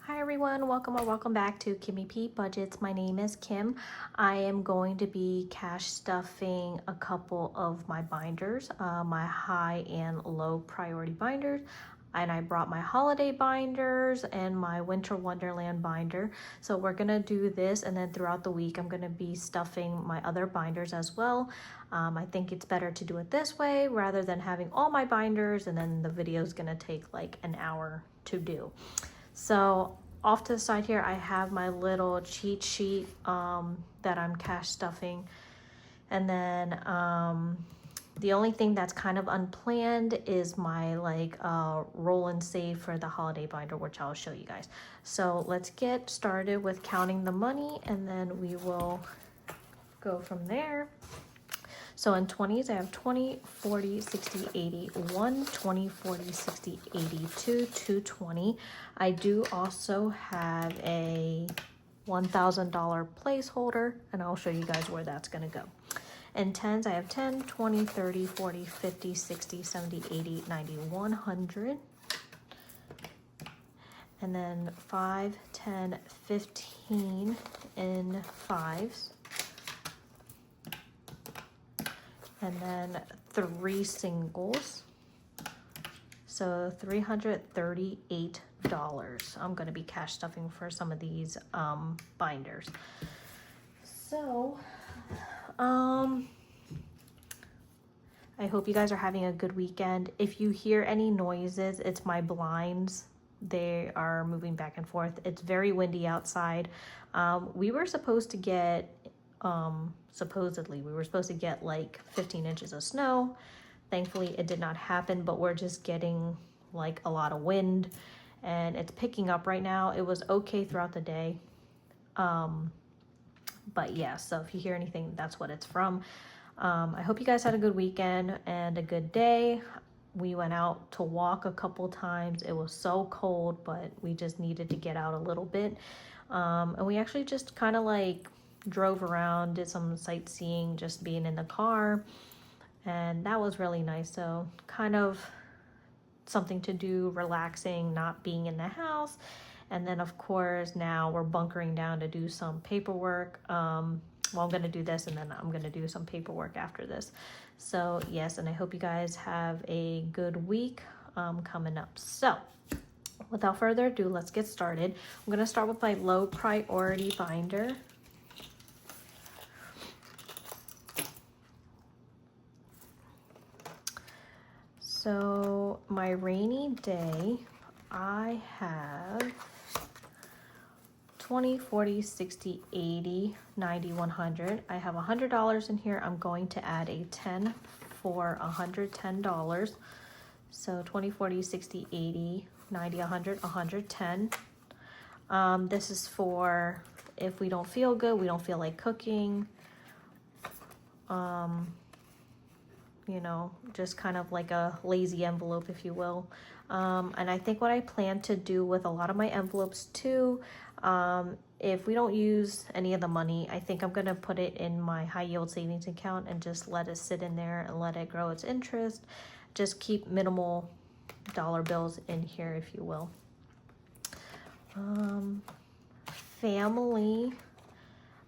Hi everyone, welcome or welcome back to Kimmy P Budgets. My name is Kim. I am going to be cash stuffing a couple of my binders, my high and low priority binders. And I brought my holiday binders and my winter wonderland binder. So we're gonna do this, and then throughout the week I'm gonna be stuffing my other binders as well. I think it's better to do it this way rather than having all my binders and then the video is gonna take like an hour to do. So off to the side here, I have my little cheat sheet that I'm cash stuffing. And then the only thing that's kind of unplanned is my roll and save for the holiday binder, which I'll show you guys. So let's get started with counting the money, and then we will go from there. So in 20s, I have 20, 40, 60, 80, 1, 20, 40, 60, 80, 2, 220. I do also have a $1,000 placeholder, and I'll show you guys where that's gonna go. In 10s, I have 10, 20, 30, 40, 50, 60, 70, 80, 90, 100. And then 5, 10, 15 in 5s. And then 3 singles, so $338. I'm going to be cash stuffing for some of these binders. So I hope you guys are having a good weekend. If you hear any noises, it's my blinds. They are moving back and forth. It's very windy outside. We were supposed to get supposedly we were supposed to get like 15 inches of snow. Thankfully it did not happen, but we're just getting like a lot of wind, and it's picking up right now. It was okay throughout the day, but yeah, so if you hear anything, that's what it's from. I hope you guys had a good weekend and a good day. We went out to walk a couple times. It was so cold, but we just needed to get out a little bit, and we actually just kind of like drove around, did some sightseeing, just being in the car, and that was really nice. So kind of something to do, relaxing, not being in the house. And then of course now we're bunkering down to do some paperwork. Well, I'm gonna do this and then I'm gonna do some paperwork after this. So yes, and I hope you guys have a good week coming up. So without further ado, let's get started. I'm gonna start with my low priority binder. So my rainy day, I have 20, 40, 60, 80, 90, 100. I have $100 in here. I'm going to add a 10 for $110. So 20, 40, 60, 80, 90, 100, 110. This is for if we don't feel good, we don't feel like cooking. You know, just kind of like a lazy envelope, if you will. And I think what I plan to do with a lot of my envelopes too, if we don't use any of the money, I think I'm going to put it in my high yield savings account and just let it sit in there and let it grow its interest. Just keep minimal dollar bills in here, if you will. Family,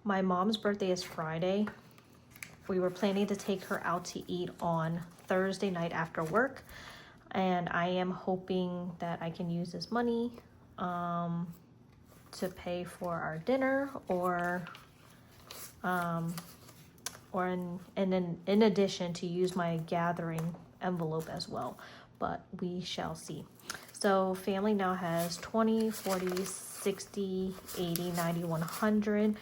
my mom's birthday is Friday. We were planning to take her out to eat on Thursday night after work, and I am hoping that I can use this money to pay for our dinner, or in addition to use my gathering envelope as well, but we shall see. So family now has 20, 40, 60, 80, 90, 100,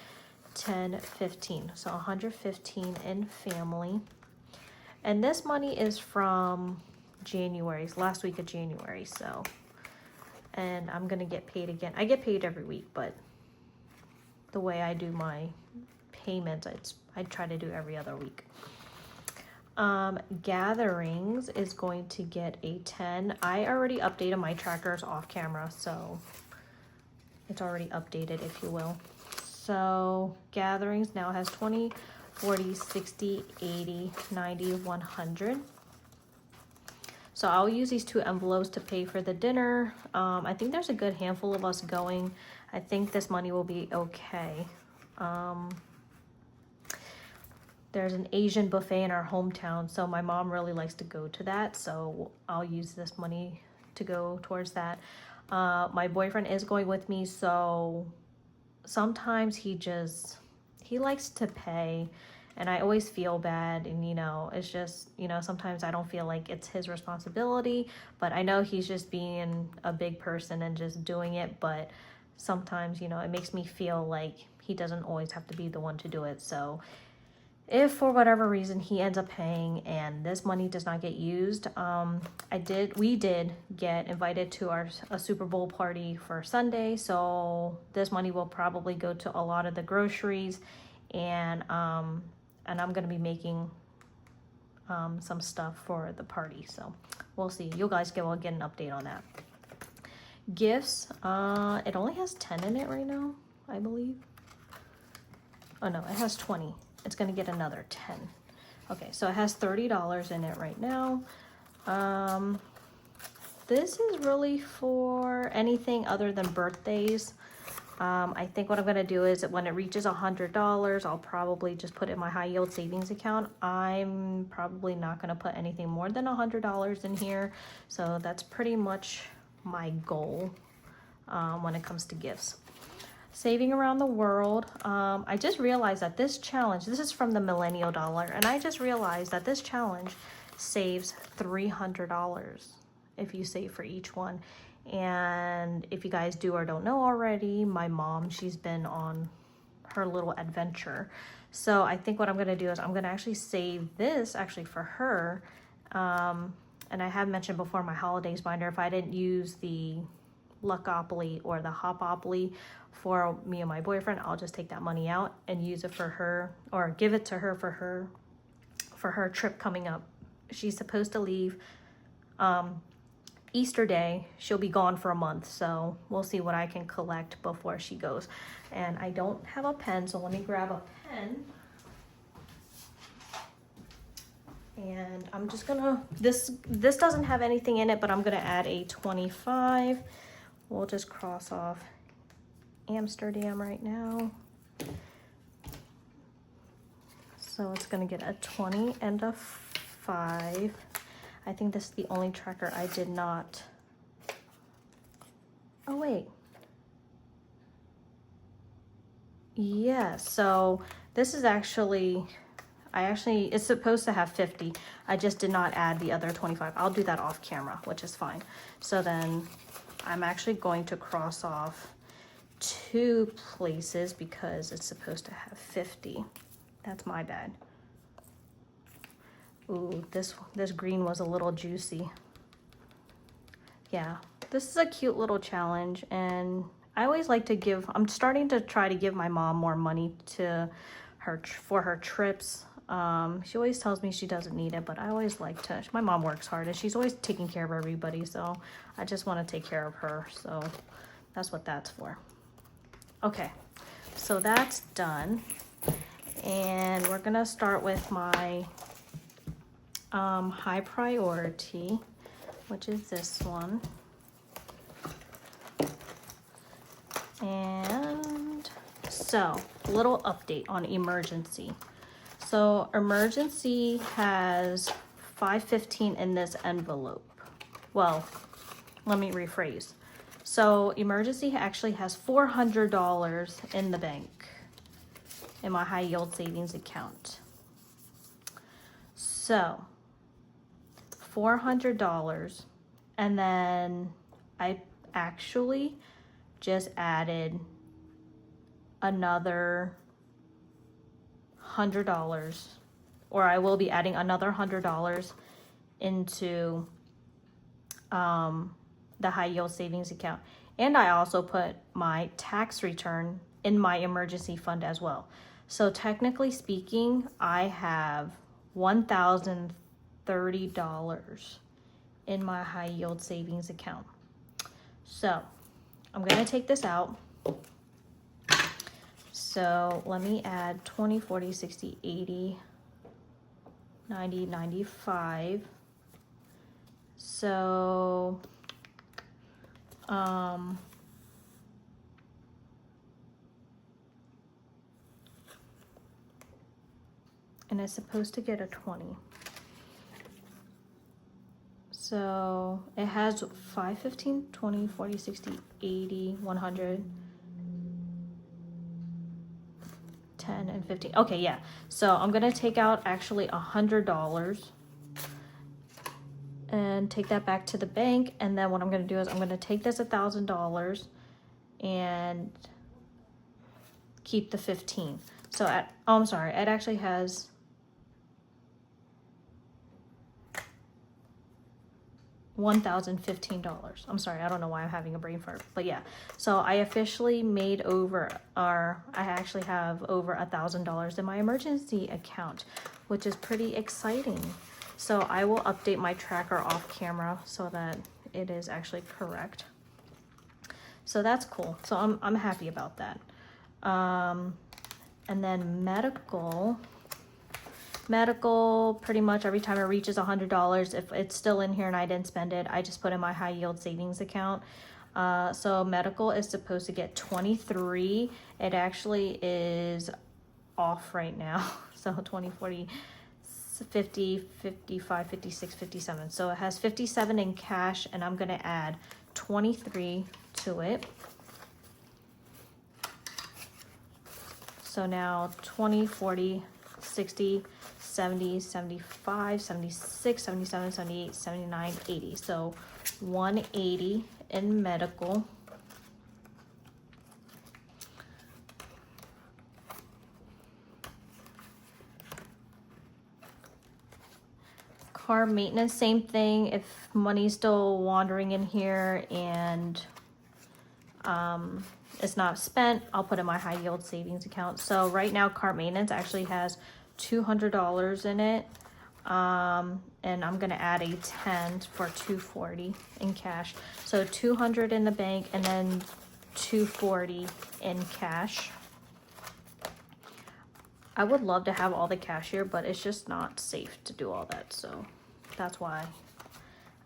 10, 15. So 115 in family. And this money is from January's last week of January. So, and I'm gonna get paid again. I get paid every week, but the way I do my payments, I try to do every other week. Gatherings is going to get a 10. I already updated my trackers off camera, so it's already updated, if you will. So gatherings now has 20, 40, 60, 80, 90, 100. So I'll use these 2 envelopes to pay for the dinner. I think there's a good handful of us going. I think this money will be okay. There's an Asian buffet in our hometown, so my mom really likes to go to that. So I'll use this money to go towards that. My boyfriend is going with me, so sometimes he likes to pay, and I always feel bad, and it's just, sometimes I don't feel like it's his responsibility, but I know he's just being a big person and just doing it, but sometimes, it makes me feel like he doesn't always have to be the one to do it. So if for whatever reason he ends up paying and this money does not get used, we did get invited to a Super Bowl party for Sunday, so this money will probably go to a lot of the groceries, and I'm gonna be making some stuff for the party, so we'll see. You guys will get an update on that. Gifts, it only has 10 in it right now, I believe. Oh no, it has 20. It's gonna get another 10. Okay, so it has $30 in it right now. This is really for anything other than birthdays. I think what I'm gonna do is when it reaches $100, I'll probably just put it in my high yield savings account. I'm probably not gonna put anything more than $100 in here. So that's pretty much my goal when it comes to gifts. Saving around the world. I just realized that this challenge, this is from the Millennial Dollar, and I just realized that this challenge saves $300 if you save for each one. And if you guys do or don't know already, my mom, she's been on her little adventure. So I think what I'm gonna do is I'm gonna actually save this actually for her. And I have mentioned before my holidays binder, if I didn't use the Luckopoly or the Hopopoly for me and my boyfriend, I'll just take that money out and use it for her, or give it to her for her trip coming up. She's supposed to leave Easter Day. She'll be gone for a month, so we'll see what I can collect before she goes. And I don't have a pen, so let me grab a pen. And I'm just gonna, this doesn't have anything in it, but I'm gonna add a 25. We'll just cross off Amsterdam right now. So it's gonna get a 20 and a 5. I think this is the only tracker I did not. Oh wait. Yeah, so this is actually, it's supposed to have 50. I just did not add the other 25. I'll do that off camera, which is fine. So then I'm actually going to cross off 2 places because it's supposed to have 50. That's my bad. Ooh, this green was a little juicy. Yeah, this is a cute little challenge, and I always like to give, I'm starting to try to give my mom more money to her for her trips. She always tells me she doesn't need it, but I always like to, my mom works hard and she's always taking care of everybody, so I just want to take care of her, so that's what that's for. Okay, so that's done, and we're gonna start with my high priority, which is this one. And so, little update on emergency. So emergency has $515 in this envelope. Well, let me rephrase. So emergency actually has $400 in the bank in my high yield savings account. So $400, and then I actually just added another $100, or I will be adding another $100 into the high yield savings account. And I also put my tax return in my emergency fund as well. So technically speaking, I have $1,030 in my high yield savings account. So I'm gonna take this out. So let me add 20, 40, 60, 80, 90, 95. So, and it's supposed to get a 20. So it has 5, 15, 20, 40, 60, 80, 100, 10, and 15. Okay, yeah. So I'm gonna take out actually $100 and take that back to the bank. And then what I'm gonna do is I'm gonna take this $1,000 and keep the 15. So I'm sorry, it actually has $1,015. I'm sorry, I don't know why I'm having a brain fart, but yeah. So I officially made over, or I actually have over $1,000 in my emergency account, which is pretty exciting. So I will update my tracker off camera so that it is actually correct. So that's cool. So I'm happy about that. And then medical, pretty much every time it reaches $100, if it's still in here and I didn't spend it, I just put in my high yield savings account. So medical is supposed to get 23. It actually is off right now. So 20, 40, 50, 55, 56, 57. So it has 57 in cash, and I'm gonna add 23 to it. So now 20, 40, 60, 70, 75, 76, 77, 78, 79, 80. So 180 in medical. Car maintenance, same thing. If money's still wandering in here and it's not spent, I'll put in my high yield savings account. So right now car maintenance actually has $200 in it. And I'm gonna add a 10 for 240 in cash. So 200 in the bank and then 240 in cash. I would love to have all the cash here, but it's just not safe to do all that. So that's why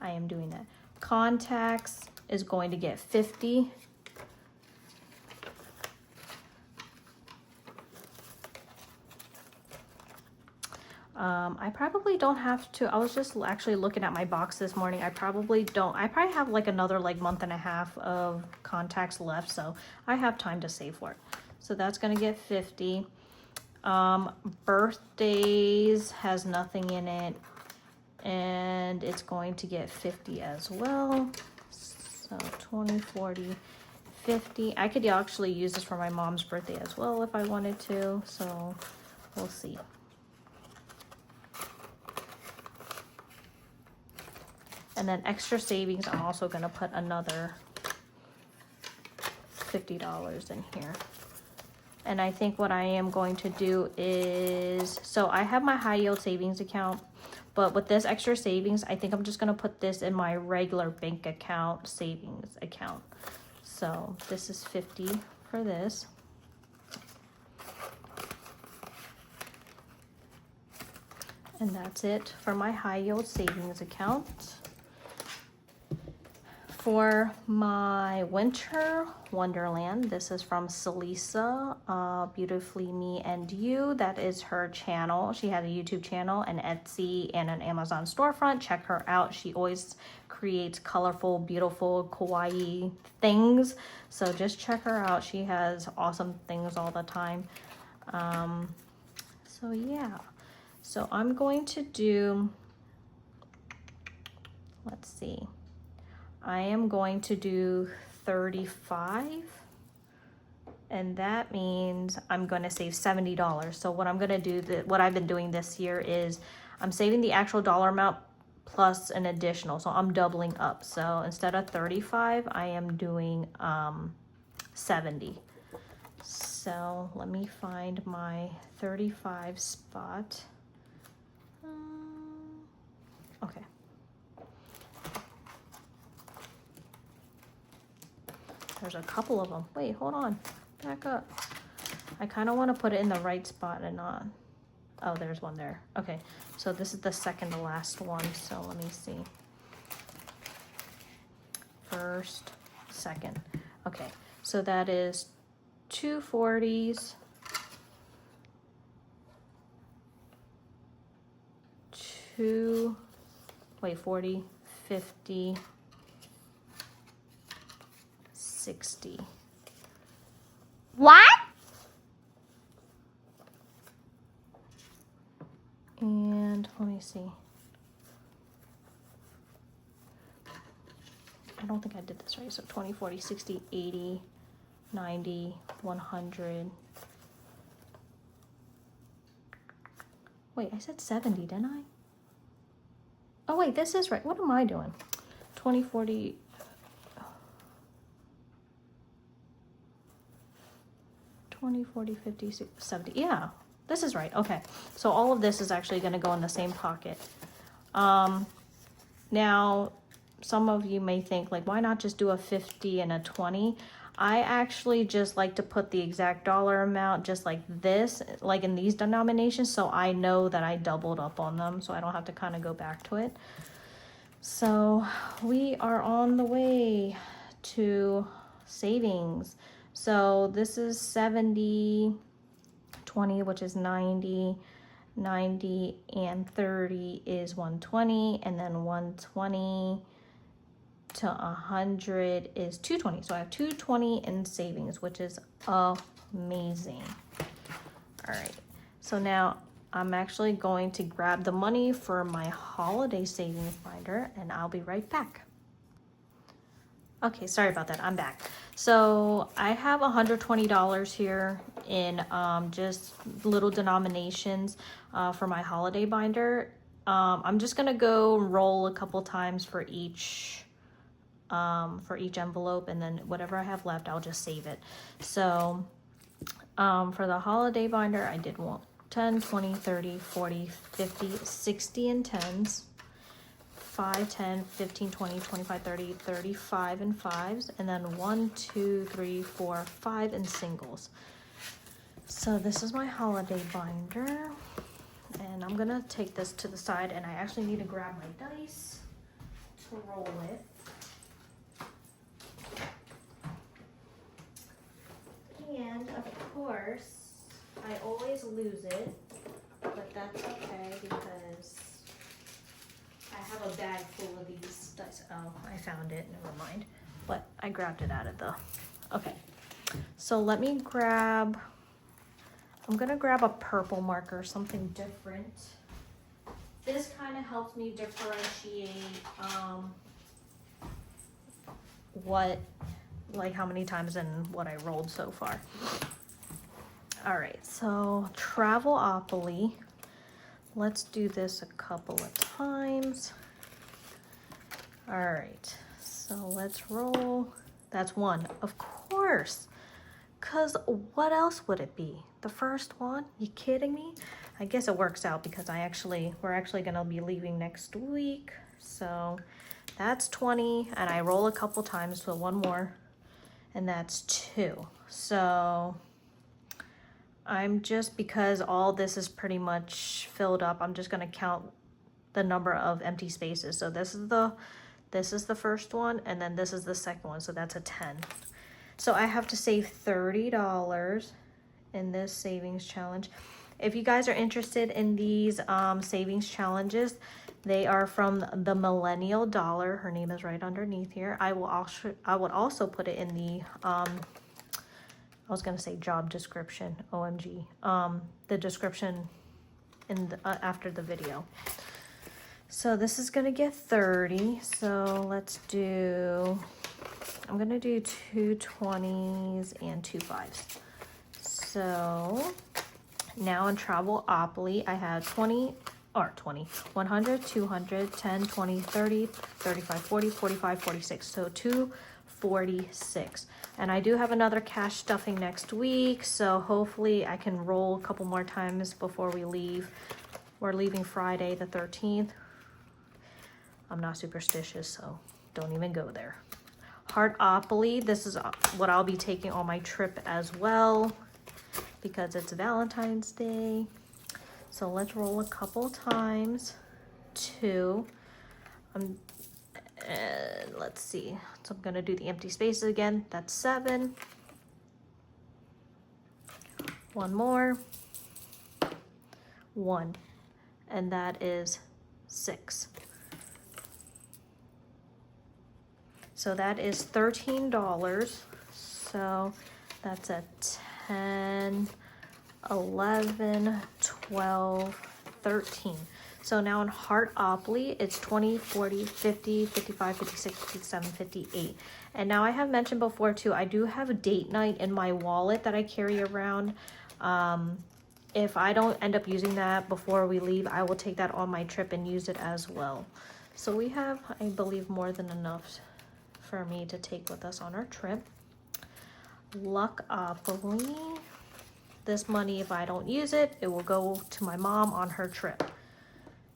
I am doing that. Contacts is going to get 50. I probably don't have to. I was just actually looking at my box this morning. I probably have like another month and a half of contacts left, so I have time to save for it. So that's gonna get 50. Birthdays has nothing in it, and it's going to get 50 as well. So 20, 40, 50. I could actually use this for my mom's birthday as well if I wanted to, so we'll see. And then extra savings, I'm also gonna put another $50 in here. And I think what I am going to do is, so I have my high yield savings account, but with this extra savings, I think I'm just gonna put this in my regular bank account savings account. So this is 50 for this. And that's it for my high yield savings account. For my winter wonderland, this is from Celisa, Beautifully Me and You. That is her channel. She has a YouTube channel, an Etsy, and an Amazon storefront. Check her out. She always creates colorful, beautiful, kawaii things. So just check her out. She has awesome things all the time. So yeah. So I'm going to do, let's see. I am going to do 35, and that means I'm going to save $70. So what I'm going to do, what I've been doing this year is I'm saving the actual dollar amount plus an additional. So I'm doubling up. So instead of 35, I am doing 70. So let me find my 35 spot. Okay. There's a couple of them. Wait, hold on. Back up. I kind of want to put it in the right spot and not. Oh, there's one there. Okay, so this is the second to last one. So let me see. first, second. Okay, so that is 2 40s, 40, 50, 60. What? And let me see. I don't think I did this right. So 20, 40, 60, 80, 90, 100. Wait, I said 70, didn't I? Oh, wait, this is right. What am I doing? 20, 40. 20, 40, 50, 60, 70. Yeah, this is right. Okay. So all of this is actually going to go in the same pocket. Now, some of you may think, like, why not just do a 50 and a 20? I actually just like to put the exact dollar amount just like this, like in these denominations, so I know that I doubled up on them, so I don't have to kind of go back to it. So we are on the way to savings. So this is 70, 20, which is 90, 90, and 30 is 120, and then 120 to 100 is 220. So I have 220 in savings, which is amazing. All right, so now I'm actually going to grab the money for my holiday savings binder, and I'll be right back. Okay, sorry about that, I'm back. So I have $120 here in just little denominations for my holiday binder. I'm just gonna go roll a couple times for each envelope, and then whatever I have left, I'll just save it. So for the holiday binder, I did 10, 20, 30, 40, 50, 60 in tens. 5, 10, 15, 20, 25, 30, 35 in fives, and then 1, 2, 3, 4, 5 in singles. So this is my holiday binder, and I'm gonna take this to the side, and I actually need to grab my dice to roll with. And of course, I always lose it, but that's okay because I have a bag full of these dice. Oh, I found it, never mind. But I grabbed it out of the, okay. So let me grab, I'm gonna grab a purple marker, something different. This kind of helps me differentiate how many times and what I rolled so far. All right, so Travelopoly. Let's do this a couple of times. All right, so let's roll. That's 1, of course, because what else would it be? The first one? You kidding me? I guess it works out because we're actually gonna be leaving next week. So that's 20, and I roll a couple times, so 1 more, and that's 2. So because all this is pretty much filled up, I'm just gonna count the number of empty spaces. So this is the first one, and then this is the second one, so that's a 10. So I have to save $30 in this savings challenge. If you guys are interested in these savings challenges, they are from the Millennial Dollar. Her name is right underneath here. I would also put it in the I was gonna say job description, OMG. The description in the, after the video. So this is gonna get 30. So let's do, I'm gonna do 2 20s and 2 5s. So now in Travelopoly, I have 100, 200, 10, 20, 30, 35, 40, 45, 46. So 246. And I do have another cash stuffing next week, so hopefully I can roll a couple more times before we leave. We're leaving Friday the 13th. I'm not superstitious, so don't even go there. Heartopoly, this is what I'll be taking on my trip as well because it's Valentine's Day. So let's roll a couple times. 2. And let's see. So I'm gonna do the empty spaces again. That's 7. One more. 1. And that is 6. So that is $13. So that's a 10, 11, 12, 13. So now in Heartopoly, it's 20, 40, 50, 55, 56, 57, 58. And now I have mentioned before too, I do have a date night in my wallet that I carry around. If I don't end up using that before we leave, I will take that on my trip and use it as well. So we have, I believe, more than enough for me to take with us on our trip. Luckopoly. This money, if I don't use it, it will go to my mom on her trip.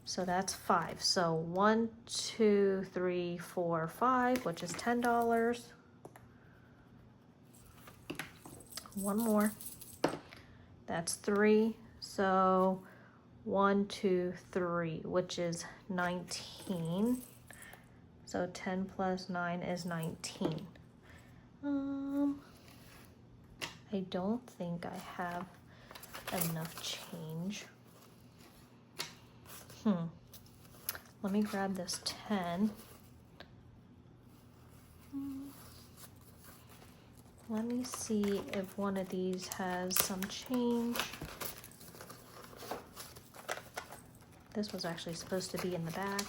So that's 5. So 1, 2, 3, 4, 5, which is $10. One more. That's 3. So 1, 2, 3, which is 19. So 10 plus 9 is 19. I don't think I have enough change. Let me grab this 10. Let me see if one of these has some change. This was actually supposed to be in the back.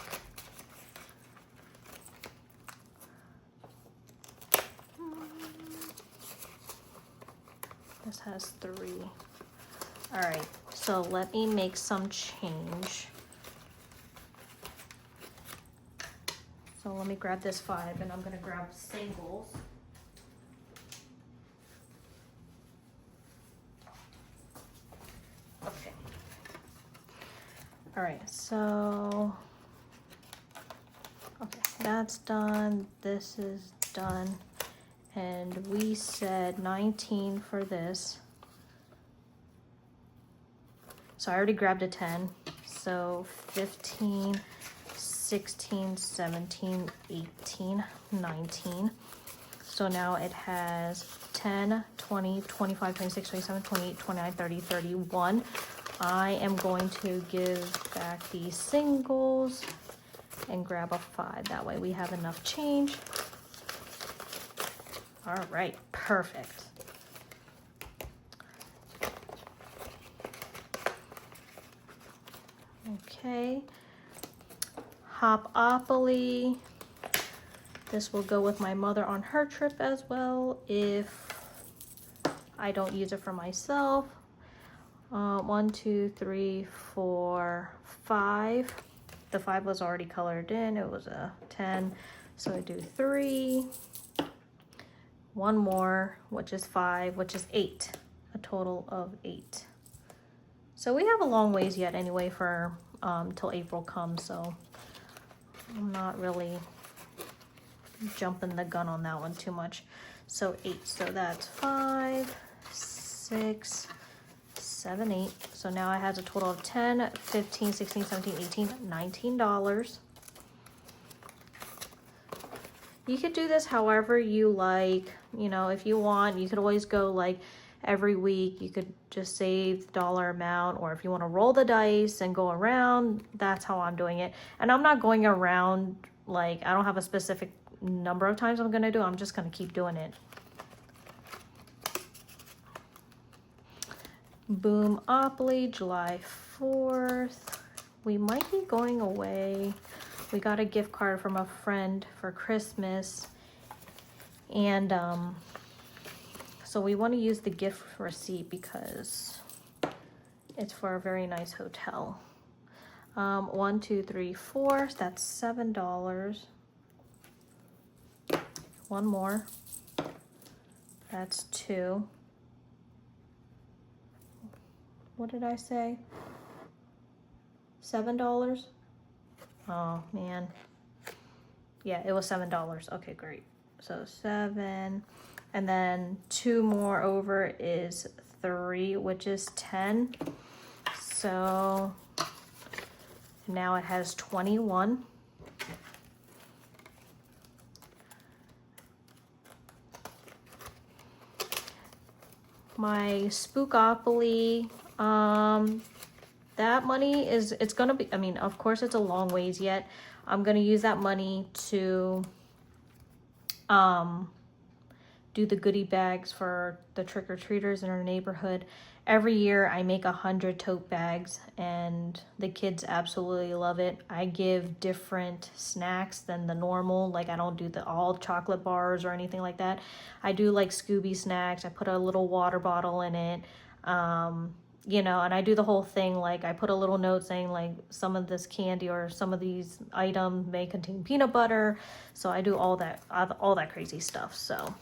This has 3. All right, so let me make some change. So let me grab this 5, and I'm gonna grab singles. Okay. All right, so, okay, that's done. This is done. And we said 19 for this. So I already grabbed a 10. So 15, 16, 17, 18, 19. So now it has 10, 20, 25, 26, 27, 28, 29, 30, 31. I am going to give back these singles and grab a 5. That way we have enough change. All right, perfect. Okay, Hopopoly. This will go with my mother on her trip as well if I don't use it for myself. 1, 2, 3, 4, 5. The 5 was already colored in. It was a 10. So I do 3. One more, which is 5, which is 8. A total of 8. So we have a long ways yet anyway for till April comes. So I'm not really jumping the gun on that one too much. So 8. So that's 5, 6, 7, 8. So now it has a total of 10, 15, 16, 17, 18, $19. You could do this however you like. You know, if you want, you could always go like every week. You could just save the dollar amount, or if you want to roll the dice and go around, that's how I'm doing it. And I'm not going around, like, I don't have a specific number of times I'm going to do. I'm just going to keep doing it. Boomopoly, July 4th. We might be going away. We got a gift card from a friend for Christmas. And so we want to use the gift receipt because it's for a very nice hotel. 1, 2, 3, 4. That's $7. One more. That's 2. What did I say? $7? Oh man. Yeah, it was $7. Okay, great. So 7, and then 2 more over is 3, which is 10. So now it has 21. My Spookopoly, that money is, it's gonna be, I mean, of course it's a long ways yet. I'm gonna use that money to do the goodie bags for the trick-or-treaters in our neighborhood. Every year I make 100 tote bags and the kids absolutely love it. I give different snacks than the normal, like I don't do the all chocolate bars or anything like that. I do like Scooby snacks. I put a little water bottle in it. You know, and I do the whole thing, like I put a little note saying like some of this candy or some of these items may contain peanut butter. So I do all that crazy stuff. So,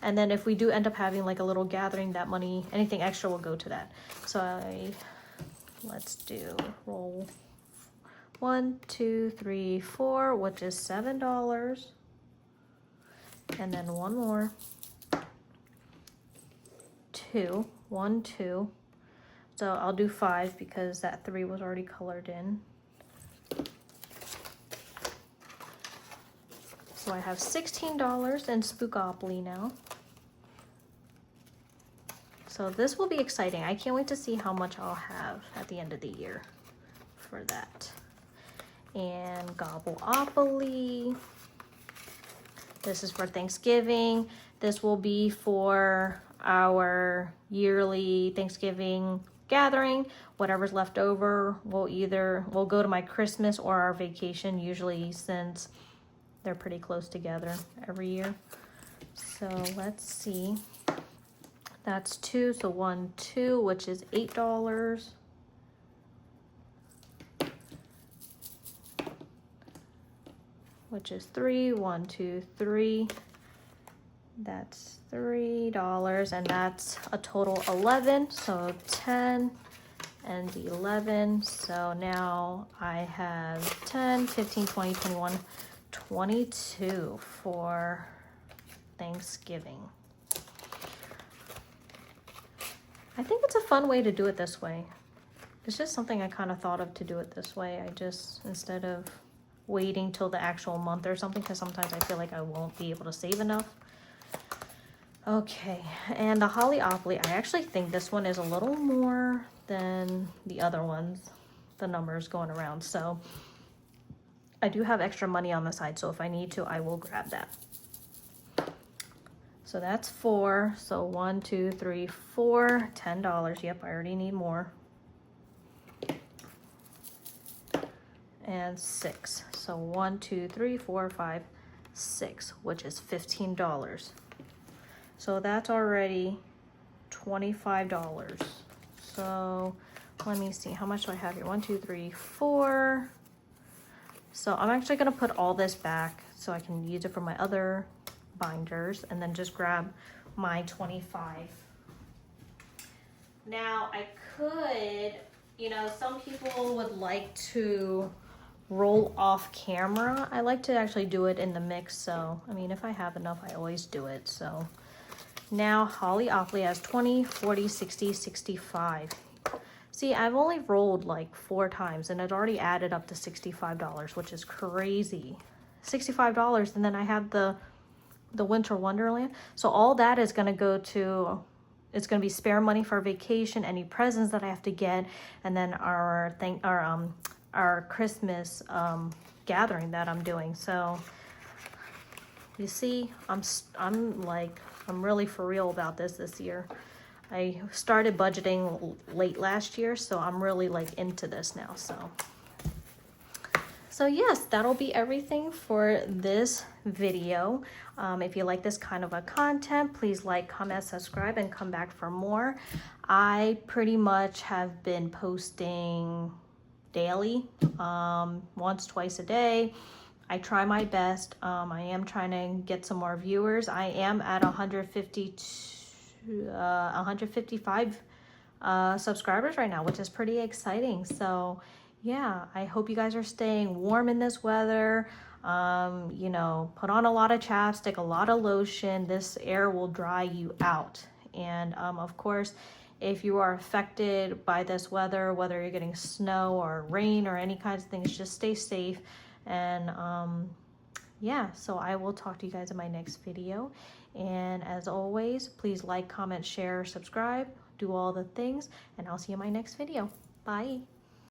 and then if we do end up having like a little gathering, that money, anything extra will go to that. So let's do roll 1, 2, 3, 4, which is $7. And then one more. 2, 1, 2. So I'll do 5 because that 3 was already colored in. So I have $16 in Spookopoly now. So this will be exciting. I can't wait to see how much I'll have at the end of the year for that. And Gobbleopoly. This is for Thanksgiving. This will be for our yearly Thanksgiving gathering. Whatever's left over will go to my Christmas or our vacation, usually, since they're pretty close together every year. So let's see. That's 2, so 1, 2, which is $8. Which is 3, 1, 2, 3. That's $3, and that's a total 11. So 10 and 11. So now I have 10, 15, 20, 21, 22 for Thanksgiving. I think it's a fun way to do it this way. It's just something I kind of thought of to do it this way. I just, instead of waiting till the actual month or something, because sometimes I feel like I won't be able to save enough. Okay, and the Hollyopoly, I actually think this one is a little more than the other ones, the numbers going around. So I do have extra money on the side, so if I need to, I will grab that. So that's 4. So 1, 2, 3, 4, $10. Yep, I already need more. And 6. So 1, 2, 3, 4, 5, 6, which is $15. So that's already $25. So let me see, how much do I have here? 1, 2, 3, 4. So I'm actually gonna put all this back so I can use it for my other binders and then just grab my 25. Now I could, you know, some people would like to roll off camera. I like to actually do it in the mix. So, I mean, if I have enough, I always do it. So now Hollyopoly has 20, 40, 60, 65. See, I've only rolled like 4 times and it already added up to $65, which is crazy. $65, and then I have the Winter Wonderland. So all that is gonna go to, it's gonna be spare money for vacation, any presents that I have to get, and then our Christmas gathering that I'm doing. So you see, I'm really for real about this year. I started budgeting late last year, so I'm really like into this now. So yes, that'll be everything for this video. If you like this kind of a content, please like, comment, subscribe, and come back for more. I pretty much have been posting daily, once, twice a day. I try my best. I am trying to get some more viewers. I am at 155 subscribers right now, which is pretty exciting. So yeah, I hope you guys are staying warm in this weather. You know, put on a lot of chapstick, a lot of lotion. This air will dry you out. And of course, if you are affected by this weather, whether you're getting snow or rain or any kinds of things, just stay safe. And yeah, so I will talk to you guys in my next video. And as always, please like, comment, share, subscribe, do all the things, and I'll see you in my next video. Bye.